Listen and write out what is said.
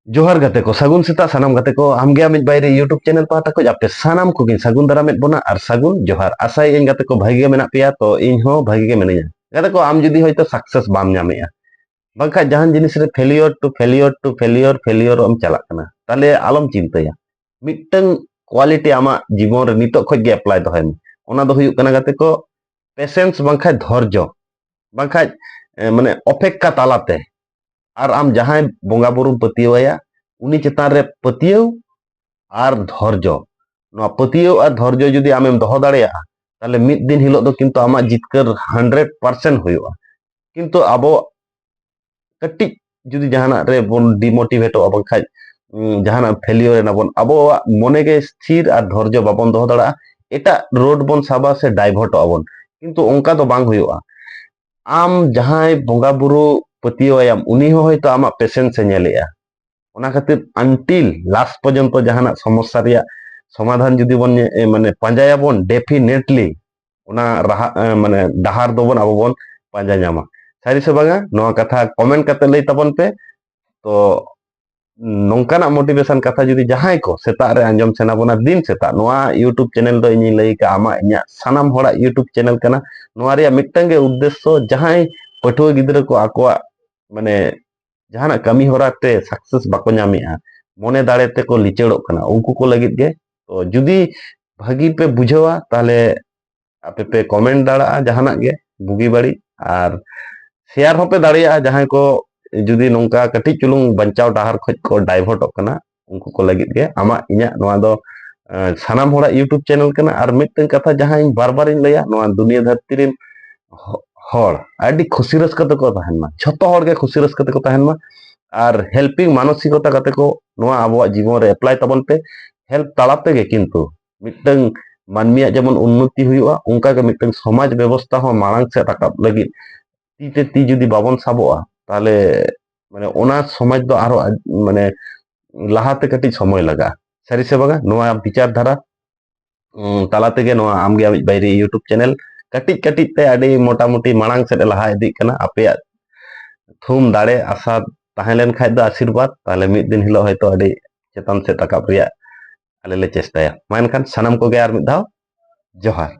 जोहार गाते को सागुन सेता सानाम गाते को आमगे आमिज बायरे यूट्यूब चैनल पाटा को आपे सानाम को सागुन दारामेद बोना और सागुन जोहार आसाय इन गाते को भागी मेना पेया तो इन हो भागी के मिनिया गाते को आम जुदी होयतो सक्सेस बाम नामेया बांखा जहान जिनिस रे failure to failure to failure failure हम चलाक कना ताले आलम चिंताया मिटन क्वालिटी आमा जीवन रे नितो खoj गे अप्लाई दोहाय मे ओना दो हुयुक कना गाते को पेशेंस बांखा धैर्य बांखा माने अपेक्षा तालाते और आम जहां बोंगा बुरु पतिया उनी चेतान रे पतियो और धैर्य नोआ पतियो और धैर्य जुदी आमेम दोहो दाड़ेया ताले मिद दिन हिलो दो किंतु आमा जितकर 100% हुयुआ किंतु आबो कट्टी जुदी जहाना रे बोन डिमोटिवेटो बांखाय जहाना फेलियर ना बोन आबो मने के स्थिर और धैर्य बाबन दोहो दाड़ा एटा रोड बोन साबा से डाइवर्ट आबन किंतु ओंका तो बांग हुयुआ आम जहां बोंगा बुरु पतियोयाम उनी हो होयतो आमा पेशेंस से नेलेया ओना खातिर अनटिल लास्ट पर्यंत जहाना समस्या रिया समाधान जुदी बोन माने पांजाया बोन डेफिनेटली ओना राहा माने डहार दो बोन आबो बोन पांजा ᱧᱟᱢᱟ सारी से बागा नोआ कथा कमेंट करते लई तबन पे तो नोंकाना मोटिवेशन कथा जुदी जहां को सेता रे अंजम सेना बोना दिन सेता नोआ यूट्यूब चैनल दो इनी लई का आमा इन्या सानाम होड़ा यूट्यूब चैनल कना नोआ रिया मिटंगे उद्देश्य जहां पठुआ गिद्रा को आकोआ माने जहां कमी होराते सक्सेस बाको ᱧᱟᱢᱮᱜᱼᱟ मने दाड़ेते को लिचड़ोग कना उनको को लगित गे तो जुदी भागी पे बुझावा ताले आपे पे कमेंट दाड़ा जहां गे बुगी बाड़ी और शेयर होपे दाड़िया जहां को जुदी नोंका कटी चुलुंग बंचाव डाहर खज को डाइवर्ट कना उनको को लगित गे आमा इन्या नोआ दो सानाम होड़ा यूट्यूब चैनल कना और मिटन कथा जहां बार बार इन लया नोआ दुनिया धरती रिन हर आडी खुशी रस्कते को तहन मा झतो हर के खुशी रस्कते को तहन मा और हेल्पिंग मानसिकता कते को नोआ आबो जीवन रे अप्लाई तबन पे हेल्प तालाते गे किंतु मिटन मानमिया जेमन उन्नति हुआ उनका के मिटन समाज व्यवस्था हो मांग से राकाब लगी तीते ती जुदी बाबन साबोआ ताले माने ओना समाज दो आरो माने लाहाते कटी समय लगा सारी से बागा नोआ विचार धारा तालाते गे नोआ आमगे आमिज बायरे यूट्यूब चैनल कटी कटी ते आडी मोटा मोटी मांग से लहा इदी कना आपे थुम दाड़े आशा ताहेलेन खाय दो आशीर्वाद ताले मिद दिन हिलो हयतो आडी चेतन से राकाब रिया आले ले चेष्टाया मा एनखान सानाम को गे आर मिद धाव जोहार।